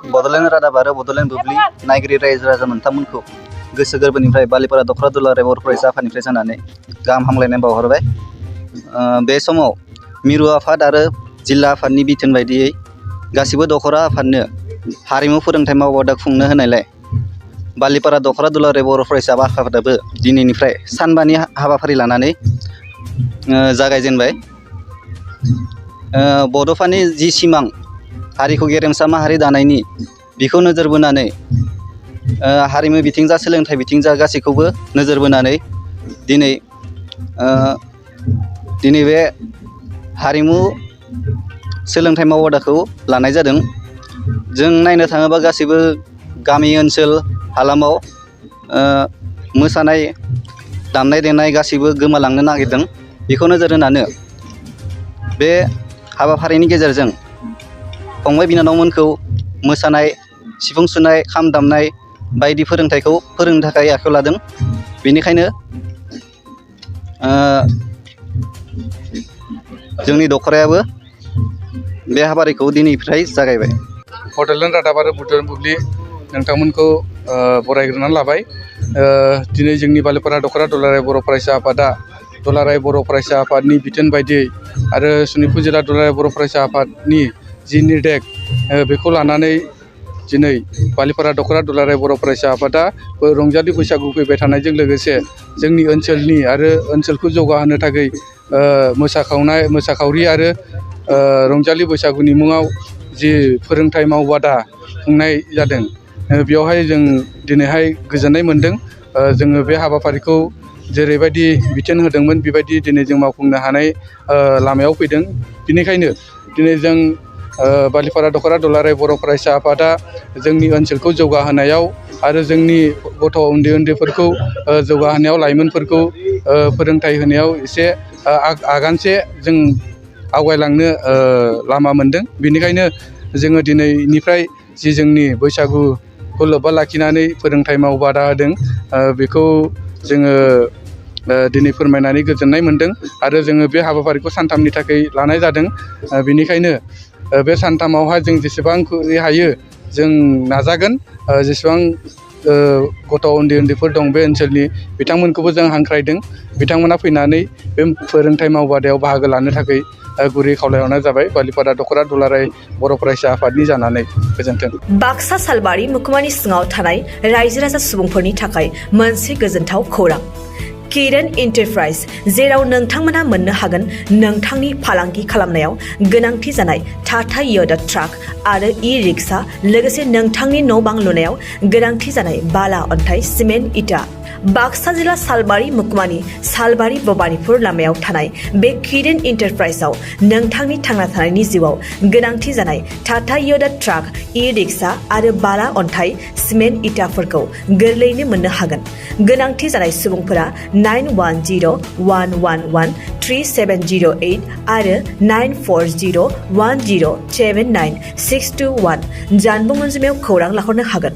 बड'लेण्ड रादाब आरो बड'लेण्ड बुब्लि नायगिरि रायजो राजा मोनथाममोनखौ गोसो गोरबोनिफ्राय बालिपारा दख'र दुलाराय बर' फरायसा आफादनिफ्राय जानानै गाहाम हामलायनाय बावहरबाय। बे समाव मिरु आफाद आरो जिल्ला आफादनि बिथोन बायदियै गासिबो दख'रा आफादनो हारिमु फोरोंथाय मावबादा खुंनो होनायलाय बालिपारा दख'र दुलाराय बर' फरायसा आफादाबो दिनैनिफ्राय सानबानि हाबाफारि लानानै जागायजेनबाय। बड'फानि जि सिमां हारिखौ गेरेमसा माहारि दानायनि बिखौ नोजोर बोनानै हारिमु बिथिंजा सोलोंथाइ बिथिंजा गासैखौबो नोजोर बोनानै दिनै बे हारिमु सोलोंथाइ मावबादाखौ लानाय जादों। जों नायनो थाङोबा गासैबो गामि ओनसोल हालामाव मोसानाय दामनाय देनाय गासैबो गोमालांनो नागिरदों। बेखौ नोजोर होनानै बे हाबाफारिनि गेजेरजों फंबाय बिनानावमोनखौ मोसानाय सिफुं सुनाय खाम दामनाय बायदि फोरोंथाइखौ फोरोंनो थाखाय आखायाव लादों। बेनिखायनो जोंनि दख'रायाबो बे हाबाफारिखौ दिनैनिफ्राय जागायबाय। बड'लेण्ड रादाब आरो बड'लेण्ड बुब्लि नोंथांमोनखौ बरायग्रोनानै लाबाय। दिनै जोंनि बालिपारा दख'र दुलाराय बर' फरायसा आफादा दुलाराय बर' फरायसा आफादनि बिथोन बायदियै आरो सनितपुर जिल्ला दुलाराय बर' फरायसा आफादनि जि निर्देश बेखौ लानानै दिनै बालिपारा दख'र दुलाराय बर' फरायसा आफादा रंजालि बैसागु फैबाय थानायजों लोगोसे जोंनि ओनसोलनि आरो ओनसोलखौ जौगाहोनो थाखाय मोसाखावरि आरो रंजालि बैसागुनि मुङाव जि फोरोंथाइ मावबादा खुंनाय जादों। बेवहाय जों दिनैहाय गोजोननाय मोन्दों। जोङो बे हाबाफारिखौ जेरैबायदि बिथोन होदोंमोन बेबायदि दिनै जों मावफुंनो हानाय लामायाव फैदों। बेनिखायनो दिनै जों बालिपारा दख'र दुलाराय बर' फरायसा आफादा जोंनि ओनसोलखौ जौगाहोनायाव आरो जोंनि गथ' उन्दैफोरखौ जौगाहोनायाव लाइमोनफोरखौ फोरोंथाइ होनायाव एसे आगानसे जों आवगायलांनो लामा मोन्दों। बेनिखायनो जोङो दिनैनिफ्राय जि जोंनि बैसागुखौ लोब्बा लाखिनानै फोरोंथाइ मावबादा होदों बेखौ जोङो दिनै फोरमायनानै गोजोननाय मोन्दों। आरो जोङो बे हाबाफारिखौ सानथामनि थाखाय लानाय जादों। बेनिखायनो बे सानथामावहाय जों जेसेबां हायो जों नाजागोन। जेसेबां गथ' उन्दैफोर दं बे ओनसोलनि बिथांमोनखौबो जों हांख्रायदों। बिथांमोना फैनानै बे फोरोंथाइ मावबादायाव बाहागो लानो थाखाय गुरै खावलायहरनाय जाबाय बालिपारा दख'र दुलाराय बर' फरायसा आफादनि जानानै। गोजोन्थों। बाक्सा सालबारि मुखुमानि सिङाव थानाय रायजो राजा सुबुंफोरनि थाखाय मोनसे गोजोनथाव खौरां। किरण एन्टारप्राइज, जेराव नोंथांमोना मोननो हागोन नोंथांनि फालांगि खालामनायाव गोनांथि जानाय टाटा य'दा ट्राक आरो ई-रिक्सा, लोगोसे नोंथांनि न' बां लुनायाव गोनांथि जानाय बाला, अन्थाइ, सिमेन्ट, इटा। बाक्सा जिल्ला सालबारि मुखुमानि सालबारि भबानिपुर लामायाव थानाय बे किरण एन्टारप्राइजआव नोंथांनि थांना थानायनि जिउआव गोनांथि जानाय टाटा य'दा ट्राक, ई-रिक्सा आरो बाला, अन्थाइ, सिमेन्ट, इटाफोरखौ गोरलैयैनो मोननो हागोन। गोनांथि जानाय सुबुंफोरा 9101113708 आरो 9401079621 जानबुं अनजिमायाव खौरां लाहरनो हागोन।